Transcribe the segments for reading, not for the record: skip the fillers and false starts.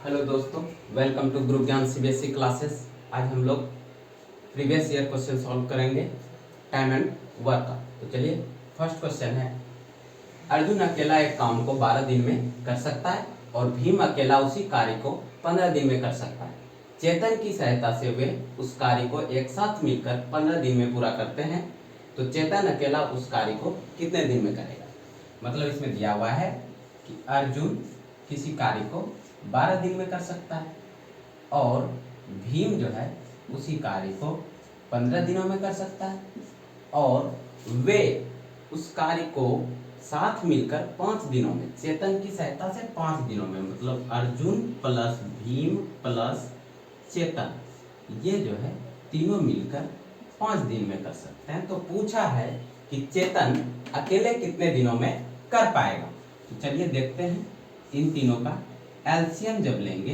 Hello दोस्तों, welcome to group ज्ञान CBSE classes. आज हम लोग प्रीवियस ईयर क्वेश्चन सॉल्व करेंगे टाइम एंड वर्क का। तो चलिए, फर्स्ट क्वेश्चन है, अर्जुन अकेला एक काम को 12 दिन में कर सकता है और भीम अकेला उसी कार्य को 15 दिन में कर सकता है। चेतन की सहायता से वे उस कार्य को एक साथ मिलकर 15 दिन में पूरा करते हैं, तो चेतन अकेला उस कार्य को कितने दिन में करेगा। मतलब इसमें दिया हुआ है कि अर्जुन किसी कार्य को 12 दिन में कर सकता है और भीम जो है उसी कार्य को 15 दिनों में कर सकता है और वे उस कार्य को साथ मिलकर 5 दिनों में, चेतन की सहायता से 5 दिनों में, मतलब अर्जुन प्लस भीम प्लस चेतन, ये जो है तीनों मिलकर 5 दिन में कर सकते हैं। तो पूछा है कि चेतन अकेले कितने दिनों में कर पाएगा। तो चलिए देखते हैं, इन तीनों का एलसीएम जब लेंगे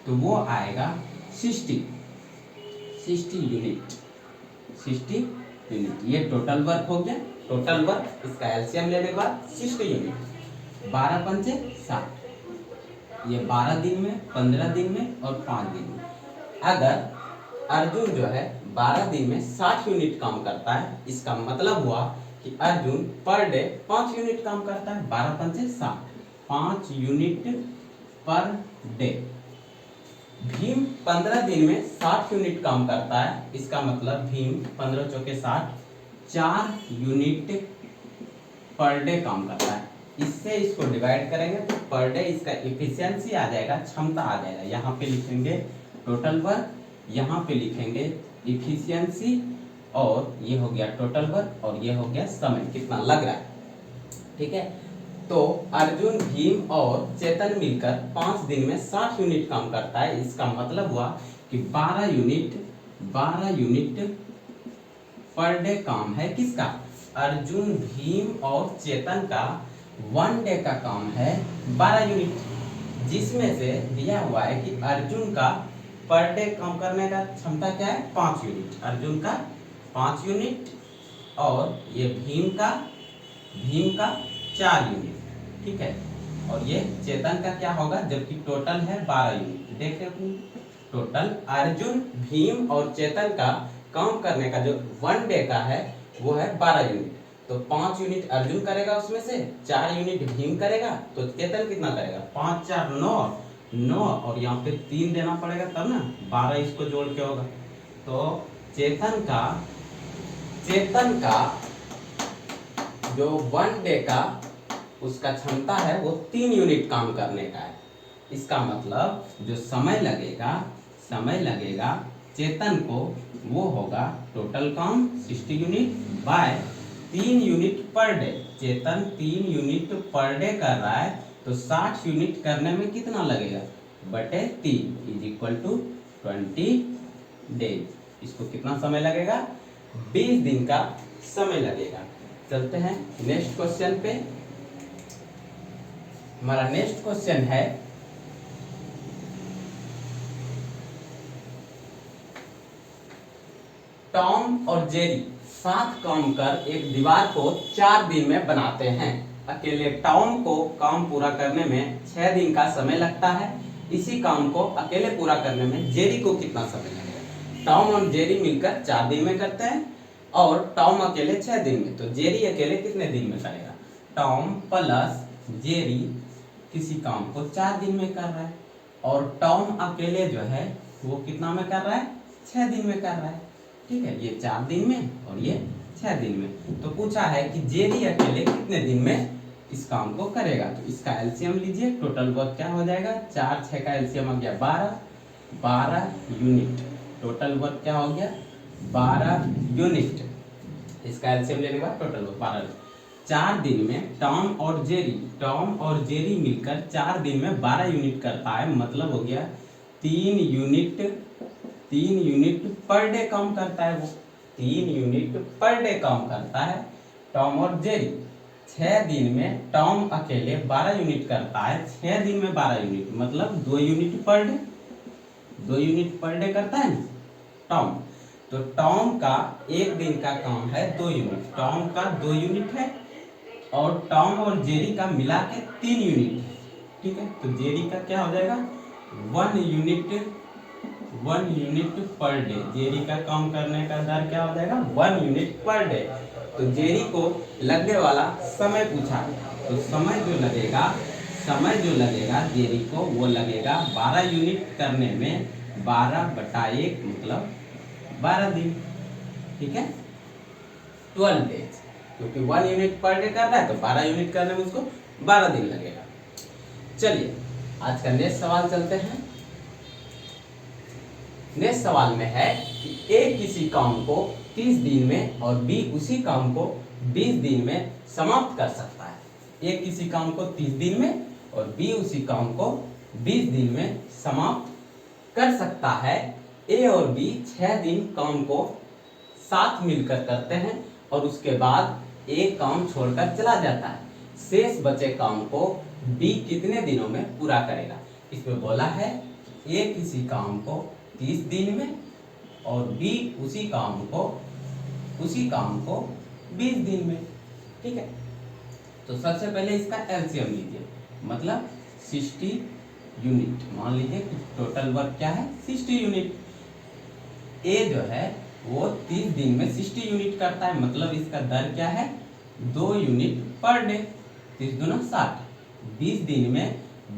तो वो आएगा 60 यूनिट। ये टोटल वर्क हो गया। टोटल वर्क, इसका एलसीएम लेने के बाद 60 यूनिट, 12 पंचे 60, ये 12 दिन में, 15 दिन में और 5 दिन में। अगर अर्जुन जो है 12 दिन में 60 यूनिट काम करता है, इसका मतलब हुआ कि अर्जुन पर डे 5 यूनिट काम करता है। 12 पंचे 60, 5 यूनिट पर डे। भीम 15 दिन में 60 यूनिट काम करता है, इसका मतलब भीम 15 चौके 60, 4 यूनिट पर डे काम करता है। इससे इसको डिवाइड करेंगे तो पर डे इसका इफिशियंसी आ जाएगा, क्षमता आ जाएगा। यहाँ पे लिखेंगे टोटल वर्क, यहाँ पे लिखेंगे इफिशियंसी, और ये हो गया टोटल वर्क और ये हो गया समय कितना लग रहा है। ठीक है, तो अर्जुन, भीम और चेतन मिलकर 5 दिन में 60 यूनिट काम करता है। इसका मतलब हुआ कि 12 यूनिट पर डे काम है किसका, अर्जुन, भीम और चेतन का 1 डे का काम है 12 यूनिट, जिसमें से दिया हुआ है कि अर्जुन का पर डे काम करने का क्षमता क्या है, 5 यूनिट। अर्जुन का 5 यूनिट और ये भीम का 4 यूनिट। ठीक है, और ये चेतन का क्या होगा, जबकि टोटल है 12 यूनिट। देखते हैं, टोटल अर्जुन, भीम और चेतन का काम करने का जो 1 डे का है वो है 12 यूनिट। तो 5 यूनिट अर्जुन करेगा, उसमें से 4 यूनिट भीम करेगा, तो चेतन कितना करेगा, 5 4 9 और यहाँ पे 3 देना पड़ेगा तब ना 12 इसको जोड़ के होगा। तो चेतन का जो 1 डे का उसका क्षमता है वो 3 यूनिट काम करने का है। इसका मतलब जो समय लगेगा चेतन को, वो होगा टोटल काम 60 unit by 3 unit per day. Chetan 3 unit per day कर रहा है, तो 60 यूनिट करने में कितना लगेगा, बटे 3 इज इक्वल टू 20 डेज। इसको कितना समय लगेगा, 20 दिन का समय लगेगा। चलते हैं नेक्स्ट क्वेश्चन पे। हमारा नेक्स्ट क्वेश्चन है, टॉम और जेरी साथ काम कर एक दीवार को 4 दिन में बनाते हैं। अकेले टॉम को काम पूरा करने में 6 दिन का समय लगता है। इसी काम को अकेले पूरा करने में जेरी को कितना समय लगेगा। टॉम और जेरी मिलकर 4 दिन में करते हैं और टॉम अकेले 6 दिन में, तो जेरी अकेले कितने दिन में करेगा। टॉम प्लस जेरी किसी काम को 4 दिन में कर रहा है और टॉम अकेले जो है वो कितना में कर रहा है, 6 दिन में कर रहा है। ठीक है, ये 4 दिन में और ये 6 दिन में। तो पूछा है कि जेरी अकेले कितने दिन में इस काम को करेगा। तो इसका एलसीएम लीजिए, टोटल वर्क क्या हो जाएगा, 4 6 का एलसीएम आ गया 12 यूनिट। टोटल वर्क क्या हो गया, 12 यूनिट। इसका एलसीएम लेने के बाद टोटल वर्क 12। 4 दिन में टॉम और जेरी मिलकर 4 दिन में 12 यूनिट करता है, मतलब हो गया 3 यूनिट पर डे काम करता है। वो 3 यूनिट पर डे काम करता है टॉम और जेरी। 6 दिन में टॉम अकेले 12 यूनिट करता है, 6 दिन में 12 यूनिट मतलब 2 unit per day, 2 unit per day करता है ना टॉम। तो टॉम का 1 दिन का काम है 2 यूनिट, टॉम का 2 यूनिट है और टॉम और जेरी का मिला के 3 यूनिट है। ठीक है, तो जेरी का क्या हो जाएगा one unit per day. Jerry का काम करने का दर क्या हो जाएगा? 1 यूनिट पर डे। तो जेरी को लगने वाला समय पूछा, तो समय जो लगेगा जेरी को वो लगेगा 12 यूनिट करने में 12/1 मतलब 12 दिन। ठीक है, 12 डेज, क्योंकि 1 यूनिट पर डे कर रहा है तो 12 यूनिट करने में उसको 12 दिन लगेगा। चलिए आज का नेक्स्ट सवाल चलते हैं। नेक्स्ट सवाल में है कि ए किसी काम को 30 दिन में और बी उसी काम को 20 दिन में समाप्त कर सकता है। ए किसी काम को 30 दिन में और बी उसी काम को 20 दिन में समाप्त कर सकता है। ए और बी 6 दिन काम को साथ मिलकर करते हैं और उसके बाद ए काम छोड़कर चला जाता है। शेष बचे काम को बी कितने दिनों में पूरा करेगा? इसमें बोला है ए किसी काम को 30 दिन में और बी उसी काम को 20 दिन में। ठीक है, तो सबसे पहले इसका एलसीएम लीजिए, मतलब 60 यूनिट। मान लीजिए कि टोटल वर्क क्या है? 60 यूनिट। ए जो है वो 30 दिन में 60 यूनिट करता है, मतलब इसका दर क्या है? 2 यूनिट पर डे। 30 दूना 60। 20 दिन में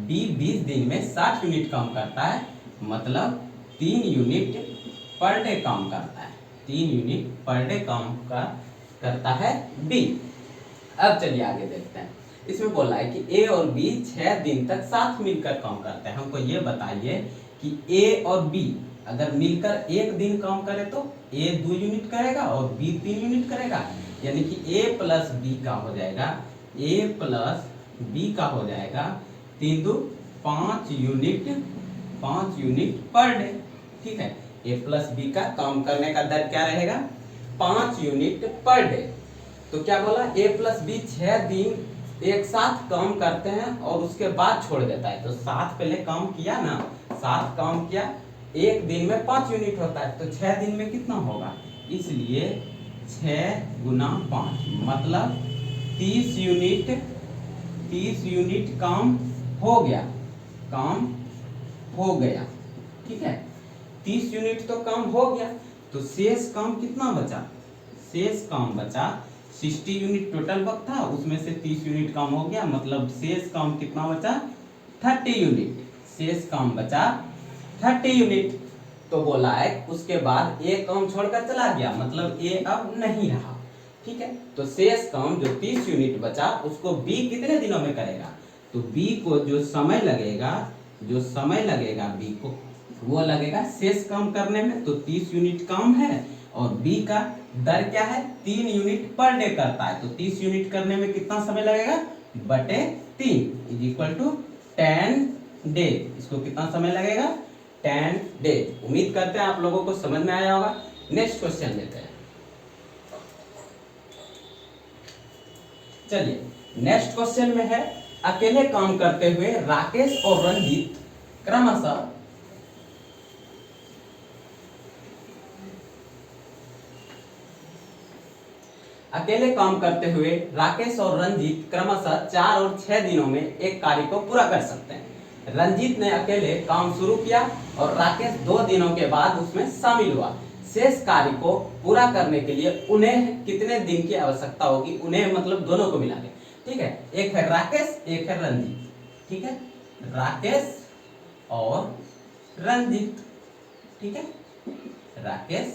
बी 20 दिन में 60 यूनिट काम करता है, मतलब 3 यूनिट पर डे काम करता है। 3 यूनिट पर डे काम करता है बी। अब चलिए आगे देखते हैं। इसमें बोला है कि ए और बी 6 दिन तक साथ मिलकर काम करते हैं। हमको ये बताइए कि ए और बी अगर मिलकर एक दिन काम करे तो ए 2 यूनिट करेगा और बी 3 यूनिट करेगा, यानी कि ए प्लस बी का हो जाएगा 3 2 5 यूनिट पर डे। ठीक है, ए प्लस बी का काम करने का दर क्या रहेगा? 5 यूनिट पर डे। तो क्या बोला? ए प्लस बी 6 दिन एक साथ काम करते हैं और उसके बाद छोड़ देता है। तो साथ पहले काम किया ना, साथ काम किया, एक दिन में 5 यूनिट होता है, तो 6 दिन में कितना होगा? इसलिए 6 गुना 5 मतलब 30 यूनिट काम हो गया। ठीक है, 30 यूनिट तो काम हो गया, तो शेष काम कितना बचा? शेष काम बचा 60 यूनिट टोटल वर्क था, उसमें से 30 यूनिट काम हो गया, मतलब शेष काम कितना बचा? 30 यूनिट। शेष काम बचा 30 यूनिट। तो बोला है उसके बाद ए काम छोड़कर चला गया, मतलब ए अब नहीं रहा। ठीक है, तो शेष काम जो 30 यूनिट बचा उसको बी कितने दिनों में करेगा? तो बी को जो समय लगेगा बी को वो लगेगा शेष काम करने में, तो 30 यूनिट काम है और बी का दर क्या है? 3 यूनिट पर डे करता है, तो 30 यूनिट करने में कितना समय लगेगा? बटे 3 इज इक्वल टू 10 डे। इसको कितना समय लगेगा? 10 डे। उम्मीद करते हैं आप लोगों को समझ में आया होगा। नेक्स्ट क्वेश्चन लेते हैं। चलिए नेक्स्ट क्वेश्चन में है, अकेले काम करते हुए राकेश और रंजीत क्रमशः अकेले काम करते हुए राकेश और रंजीत क्रमशः 4 और 6 दिनों में एक कार्य को पूरा कर सकते हैं। रंजीत ने अकेले काम शुरू किया और राकेश 2 दिनों के बाद उसमें शामिल हुआ। शेष कार्य को पूरा करने के लिए उन्हें कितने दिन की आवश्यकता होगी? उन्हें मतलब दोनों को मिला के। ठीक है, एक है राकेश, एक है रंजीत। ठीक है, राकेश और रंजीत। ठीक है, राकेश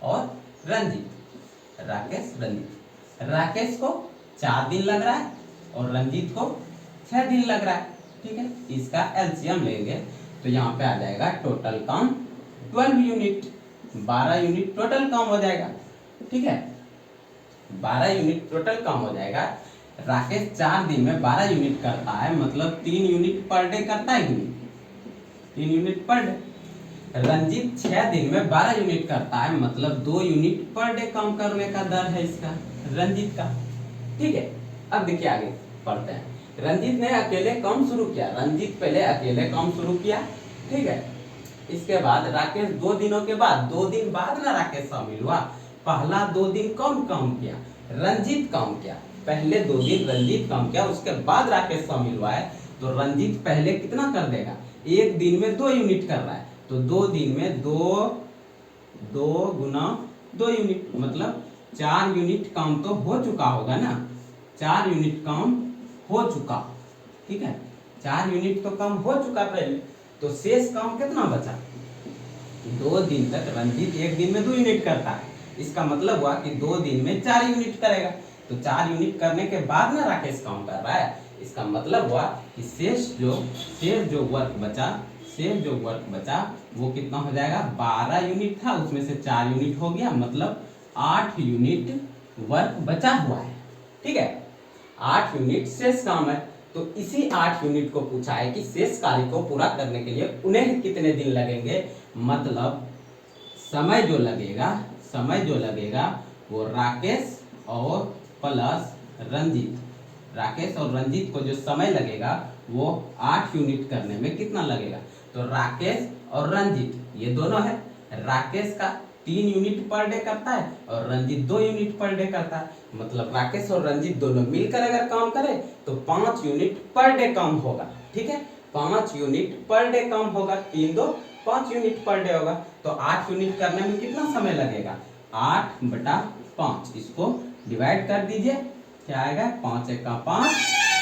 और रंजीत। राकेश को 4 दिन लग रहा है और रंजीत को 6 दिन लग रहा है। ठीक है, इसका एलसीएम लेंगे तो यहाँ पे आ जाएगा टोटल काम 12 यूनिट, 12 यूनिट टोटल काम हो जाएगा। ठीक है, 12 यूनिट टोटल काम हो जाएगा। राकेश 4 दिन में 12 यूनिट करता है, मतलब 3 यूनिट पर डे करता है कि नहीं? 3 यूनिट पर डे। रंजीत 6 दिन में 12 यूनिट करता है, मतलब 2 यूनिट पर डे काम करने का दर है इसका, रंजीत का। ठीक है, अब देखिए आगे पढ़ते हैं। रंजीत ने अकेले काम शुरू किया। रंजीत पहले अकेले काम शुरू किया। ठीक है, इसके बाद राकेश 2 दिनों के बाद, 2 दिन बाद ना राकेश शामिल हुआ। पहला 2 दिन कौन काम किया? रंजीत काम किया। पहले 2 दिन रंजीत काम किया, उसके बाद राकेश शामिल हुआ है। तो रंजीत पहले कितना कर देगा, एक दिन में 2 यूनिट कर रहा है, तो 2 दिन में 2 गुना 2 यूनिट, मतलब 4 यूनिट काम तो हो चुका होगा ना, 4 यूनिट काम हो चुका, ठीक है, 4 यूनिट तो काम हो चुका पहले, तो शेष काम कितना बचा, 2 दिन तक रंजीत एक दिन में 2 यूनिट करता है, इसका मतलब हुआ कि 2 दिन में 4 यूनिट करेगा, तो 4 यूनिट करने के बाद ना राकेश काम कर रहा है, इसका मतलब हुआ कि शेष जो वर्क बचा वो कितना हो जाएगा, 12 यूनिट था, उसमें से 4 यूनिट हो गया, मतलब 8 यूनिट वर्क बचा हुआ है, ठीक है, 8 यूनिट शेष काम है। तो इसी 8 यूनिट को पूछा है कि शेष कार्य को पूरा करने के लिए उन्हें कितने दिन लगेंगे, मतलब समय जो लगेगा वो राकेश और प्लस रंजीत, राकेश और रंजीत को जो समय लगेगा वो 8 यूनिट करने में कितना लगेगा, तो राकेश और रंजीत ये दोनों है, राकेश का 3 यूनिट पर डे करता है और रंजीत 2 यूनिट पर डे करता है, मतलब राकेश और रंजीत दोनों मिलकर अगर काम करें तो 5 यूनिट पर डे काम होगा, ठीक है, 5 यूनिट पर डे काम होगा, 3 2 5 यूनिट पर डे होगा, तो 8 यूनिट करने में कितना समय लगेगा, 8/5, इसको डिवाइड कर दीजिए, क्या आएगा, 5 1 का 5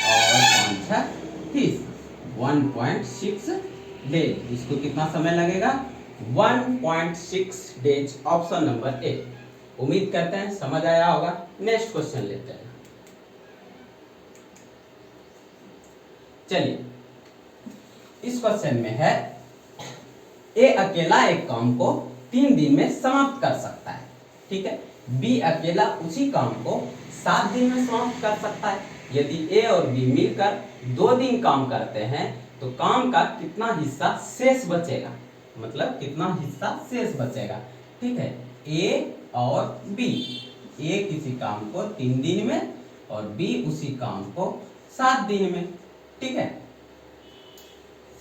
और 5 6 30, 1.6 डे, इसको कितना समय लगेगा, 1.6 डेज, ऑप्शन नंबर ए। उम्मीद करते हैं समझ आया होगा। नेक्स्ट क्वेश्चन लेते हैं, चलिए इस क्वेश्चन में है ए अकेला एक काम को 3 दिन में समाप्त कर सकता है, ठीक है, बी अकेला उसी काम को 7 दिन में समाप्त कर सकता है, यदि ए और बी मिलकर 2 दिन काम करते हैं तो काम का कितना हिस्सा शेष बचेगा, मतलब कितना हिस्सा शेष बचेगा, ठीक है, ए और बी, ए किसी काम को 3 दिन में और बी उसी काम को 7 दिन में, ठीक है,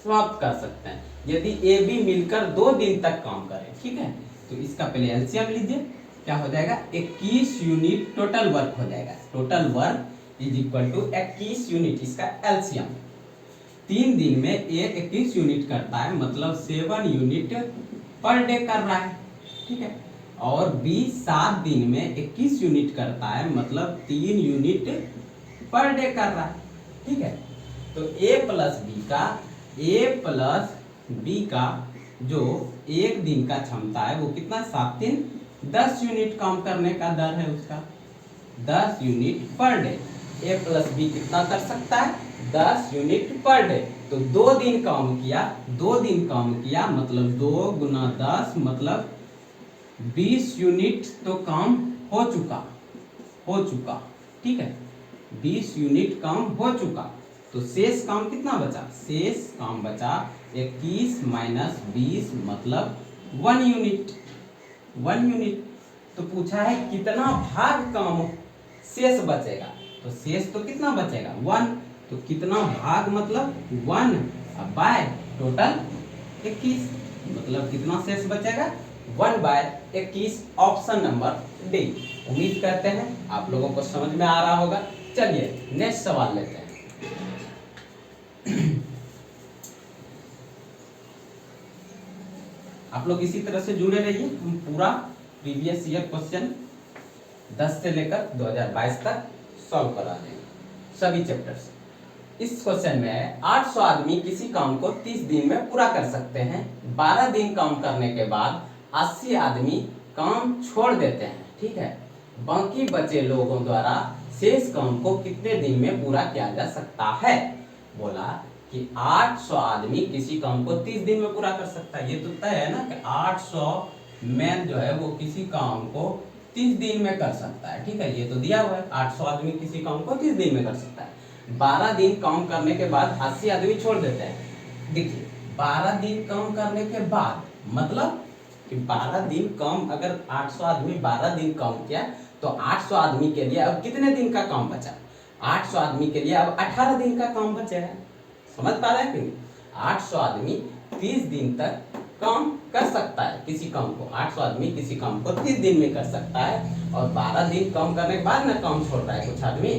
समाप्त कर सकते हैं, यदि ए बी मिलकर 2 दिन तक काम करें, ठीक है, तो इसका पहले एलसीएम लीजिए, क्या हो जाएगा, 21 यूनिट टोटल वर्क हो जाएगा, total work is equal to 21 unit, इसका एलसीएम, 3 दिन में ए 21 यूनिट करता है, मतलब 7 यूनिट पर डे कर रहा है, ठीक है, और बी 7 दिन में 21 यूनिट करता है, मतलब 3 यूनिट पर डे कर रहा है, ठीक है, तो ए प्लस बी का जो एक दिन का क्षमता है वो कितना, 7 दिन 10 यूनिट काम करने का दर है उसका, 10 यूनिट पर डे, ए प्लस बी कितना कर सकता है, 10 यूनिट पर डे, तो 2 दिन काम किया, मतलब 2 गुना 10 मतलब 20 यूनिट तो काम हो चुका, ठीक है, 20 यूनिट काम हो चुका, तो शेष काम कितना बचा, शेष काम बचा 21 माइनस 20 मतलब 1 यूनिट, तो पूछा है कितना भाग काम शेष बचेगा, तो शेष तो कितना बचेगा 1, तो कितना भाग मतलब 1 बाय टोटल 21, मतलब कितना शेष बचेगा 1/21, ऑप्शन नंबर डी। उम्मीद करते हैं आप लोगों को समझ में आ रहा होगा। चलिए नेक्स्ट सवाल लेते हैं। आप लोग इसी तरह से जुड़े रहिए, हम पूरा प्रीवियस ईयर क्वेश्चन 10 से लेकर 2022 तक सॉल्व करा देंगे सभी चैप्टर्स। इस क्वेश्चन में है 800 आदमी किसी काम को 30 दिन में पूरा कर सकते हैं, 12 दिन काम करने के बाद 80 आदमी काम छोड़ देते हैं, ठीक है, बाकी बचे लोगों द्वारा शेष काम को कितने दिन में पूरा किया जा सकता है। बोला कि 800 आदमी किसी काम को 30 दिन में पूरा कर सकता है, ये तो तय है ना कि 800 मैन जो है वो किसी काम को 30 दिन में कर सकता है, ठीक है, ये तो दिया हुआ है 800 आदमी किसी काम को 30 दिन में कर सकता है। 12 दिन काम करने के बाद 80 आदमी छोड़ देते हैं। देखिए 12 दिन काम करने के बाद मतलब कि 12 दिन काम, अगर 800 आदमी 12 दिन काम किया तो 800 आदमी के लिए अब कितने दिन का काम बचा, 800 आदमी के लिए अब 18 दिन का काम बचेगा। समझ पा रहे हैं कि 800 आदमी 30 दिन तक काम कर सकता है किसी काम को, 800 आदमी किसी काम को 30 दिन में कर सकता है, और 12 दिन काम करने के बाद ना काम छोड़ रहा है कुछ आदमी,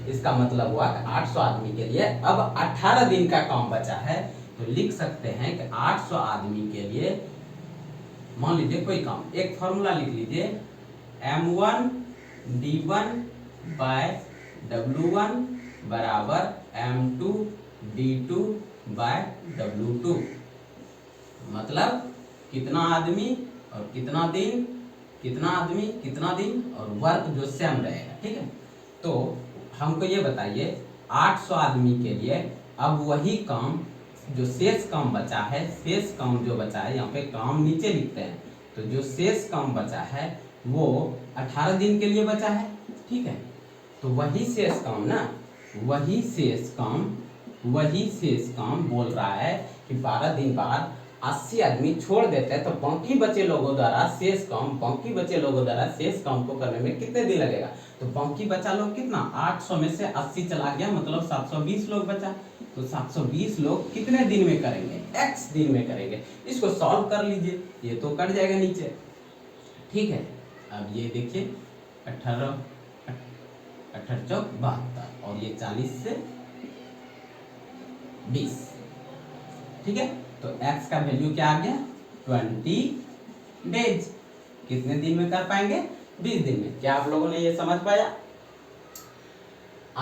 इसका मतलब हुआ कि 800 आदमी के लिए अब 18 दिन का काम बचा है। तो लिख सकते हैं कि 800 आदमी के लिए मान लीजिए कोई काम, एक फॉर्मूला लिख लीजिए M1 D1 बाय W1 बराबर M2 D2 बाय W2। मतलब कितना आदमी और कितना दिन, कितना आदमी कितना दिन और वर्क जो सेम रहेगा। ठीक है, तो हमको ये बताइए 800 आदमी के लिए अब वही काम जो शेष काम बचा है, शेष काम जो बचा है, यहाँ पे काम नीचे लिखते हैं, तो जो शेष काम बचा है वो 18 दिन के लिए बचा है। ठीक है, तो वही शेष काम ना, वही शेष काम बोल रहा है कि 12 दिन बाद 80 आदमी छोड़ देते हैं, तो बाकी बचे लोगों द्वारा शेष काम, बाकी बचे लोगों द्वारा शेष काम को करने में कितने दिन लगेगा। तो बाकी बचा लोग कितना, 800 में से 80 चला गया, मतलब 720 लोग बचा। तो 720 लोग कितने दिन में करेंगे, x दिन में करेंगे। इसको सॉल्व कर लीजिए, ये तो कट जाएगा नीचे। ठीक है, अब ये देखिए 18 चौक 72 और ये 40 से 20। ठीक है, तो x का वैल्यू क्या आ गया 20 डेज। कितने दिन में कर पाएंगे, 20 दिन में। क्या आप लोगों ने ये समझ पाया।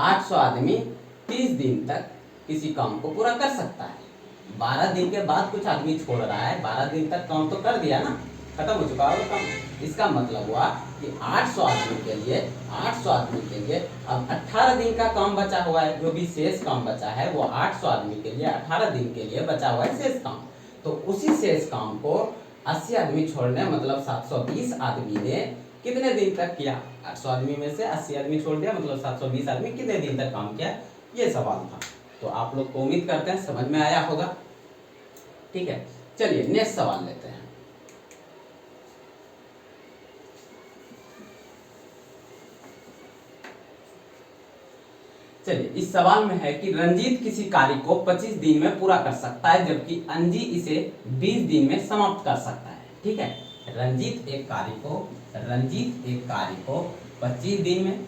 800 आदमी 30 दिन तक किसी काम को पूरा कर सकता है। 12 दिन के बाद कुछ आदमी छोड़ रहा है, 12 दिन तक काम तो कर दिया ना, खत्म हो चुका है काम। इसका मतलब हुआ कि 800 आदमी के लिए अब 18 दिन का काम बचा हुआ है। जो भी शेष काम बचा है वो 800 आदमी के लिए 18 दिन के लिए बचा हुआ है शेष काम। तो उसी शेष काम को 80 आदमी छोड़ने, मतलब 720 आदमी ने कितने दिन तक किया। 800 आदमी में से 80 आदमी छोड़ दिया, मतलब 720 आदमी कितने दिन तक काम किया, ये सवाल था। तो आप लोग को उम्मीद करते हैं समझ में आया होगा। ठीक है, चलिए नेक्स्ट सवाल लेते हैं। चलिए, इस सवाल में है कि रंजीत किसी कार्य को 25 दिन में पूरा कर सकता है, जबकि अंजी इसे 20 दिन में समाप्त कर सकता है। ठीक है, रंजीत एक कार्य को 25 दिन में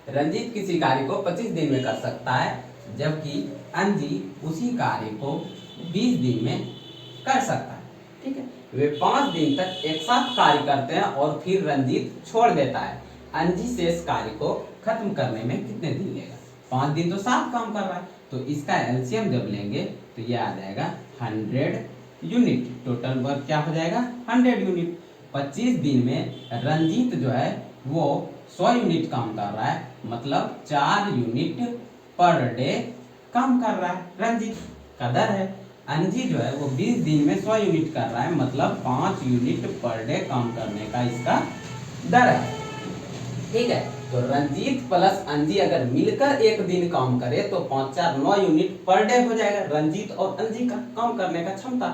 रंजीत किसी कार्य को 25 दिन में कर सकता है, जबकि अंजी उसी कार्य को 20 दिन में कर सकता है। ठीक है, वे 5 दिन तक एक साथ कार्य करते हैं और फिर रंजीत छोड़ देता है। अंजी शेष कार्य को खत्म करने में कितने दिन लेगा। 5 दिन तो साथ काम कर रहा है, तो इसका एलसीएम जब लेंगे तो ये आ जाएगा 100 यूनिट। टोटल वर्क क्या हो जाएगा 100 यूनिट। 25 दिन में रंजीत जो है वो 100 यूनिट काम कर रहा है, मतलब 4 यूनिट पर डे काम कर रहा है रंजीत का दर है। अंजी जो है वो 20 दिन में 100 यूनिट कर रहा है, मतलब 5 यूनिट पर डे काम करने का इसका दर है। ठीक है, तो रंजीत प्लस अंजी अगर मिलकर एक दिन काम करे तो 5 4 9 यूनिट पर डे हो जाएगा रंजीत और अंजी का काम करने का क्षमता।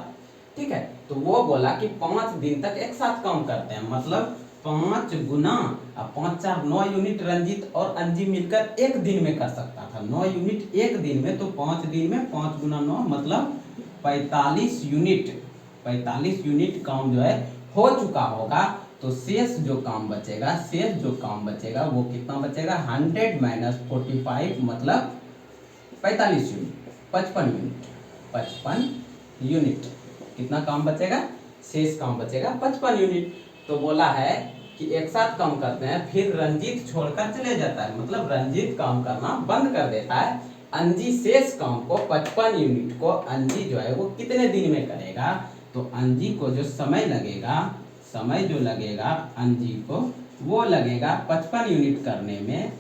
ठीक है, तो वो बोला कि 5 दिन तक एक साथ काम करते हैं, मतलब 5 गुना 5 4 9 यूनिट रंजीत और अंजी मिलकर एक दिन में कर सकता था। 9 यूनिट एक दिन में, तो 5 दिन में 5 गुना 9 मतलब 45 यूनिट काम जो है हो चुका होगा। तो शेष जो काम बचेगा वो कितना बचेगा 100 माइनस 45 मतलब 45 यूनिट, 55 यूनिट कितना काम बचेगा, शेष काम बचेगा 55 यूनिट। तो बोला है कि एक साथ काम करते हैं, फिर रंजीत छोड़कर चले जाता है, मतलब रंजीत काम करना बंद कर देता है। अंजी शेष काम को 55 यूनिट को अंजी जो है वो कितने दिन में करेगा। तो अंजी को जो समय जो लगेगा अंजी को वो लगेगा 55 यूनिट करने में।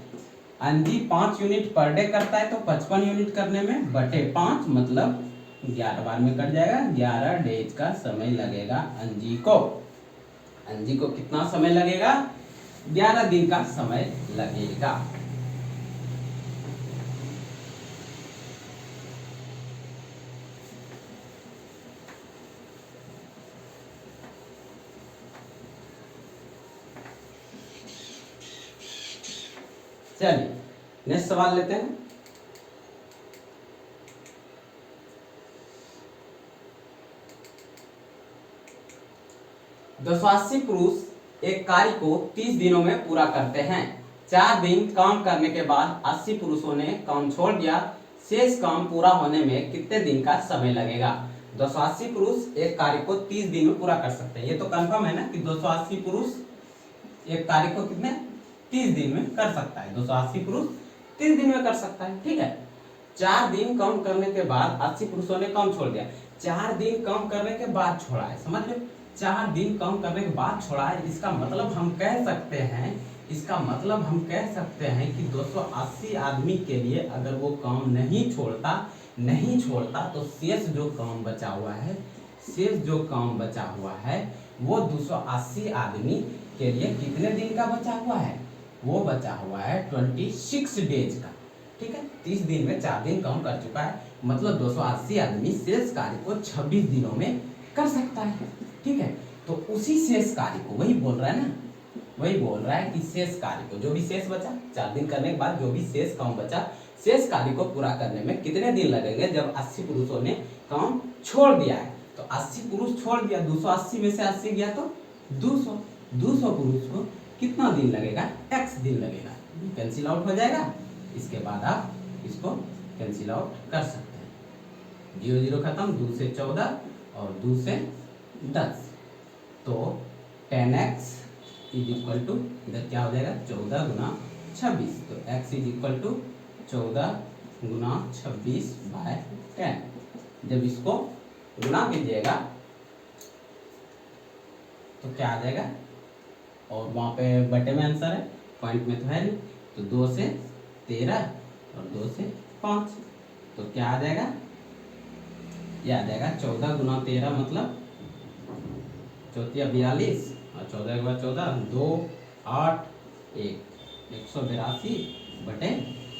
अंजी 5 यूनिट पर डे करता है, तो 55 यूनिट करने में बटे 5 मतलब 11 बार में कट जाएगा। 11 डेज का समय लगेगा अंजी को कितना समय लगेगा 11 दिन का समय लगेगा। चलिए नेक्स्ट सवाल लेते हैं। दशवासी पुरुष एक कार्य को 30 दिनों में पूरा करते हैं। 4 दिन काम करने के बाद 80 पुरुषों ने काम छोड़ दिया, शेष काम पूरा होने में कितने दिन का समय लगेगा? 280 पुरुष एक कार्य को 30 दिन में पूरा कर सकते हैं। ये तो कंफर्म है ना कि 280 पुरुष एक कार्य को कितने 30 दिन में कर सकता है। 280 पुरुष 30 दिन में कर सकता है, ठीक है। 4 दिन काम करने के बाद 80 पुरुषों ने काम छोड़ दिया। 4 दिन काम करने के बाद छोड़ा है, समझ लो, 4 दिन काम करने के बाद छोड़ा है। इसका मतलब हम कह सकते हैं, इसका मतलब हम कह सकते हैं कि 280 आदमी के लिए अगर वो काम नहीं छोड़ता तो शेष जो काम बचा हुआ है, शेष जो काम बचा हुआ है वो 280 आदमी के लिए कितने दिन का बचा हुआ है? वो बचा हुआ है 26 डेज का, ठीक है। 30 दिन में 4 दिन काम कर चुका है, मतलब 280 आदमी शेष कार्य को 26 दिनों में कर सकता है, ठीक है। तो उसी शेष कार्य को वही बोल रहा है ना, वही बोल रहा है कि शेष कार्य को, जो भी शेष बचा 4 दिन करने के बाद जो भी शेष काम बचा, शेष कार्य को पूरा करने में कितने दिन लगेंगे? जब 80 पुरुषों ने काम छोड़ दिया है, तो 80 पुरुष छोड़ दिया, 280 में से 80 गया तो 200 पुरुष को कितना दिन लगेगा? x दिन लगेगा। कैंसिल आउट हो जाएगा। इसके बाद आप इसको कैंसिल आउट कर सकते हैं। 0 0 खत्म, 2 से 14 और 2 से 10, तो 10x इज इक्वल टू, इधर क्या हो जाएगा? 14 गुना 26, तो x इज इक्वल टू 14 गुना 26 बाय 10। जब इसको गुना कीजिएगा तो क्या आ जाएगा? और वहाँ पे बटे में आंसर है, पॉइंट में तो है नहीं, तो 2 से 13 और 2 से 5, तो क्या आ जाएगा? ये आ जाएगा 14 गुना 13 मतलब 42 और 14 के बाद 14 2 8 1 182 बटे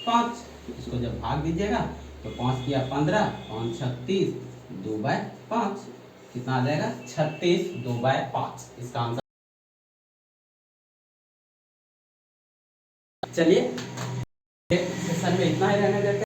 5। इसको जब भाग दीजिएगा तो 5 किया 15, 5 36, 2/5 कितना आ जाएगा? 36 2/5 इसका आंसर। चलिए सेशन में इतना ही रहने देते हैं।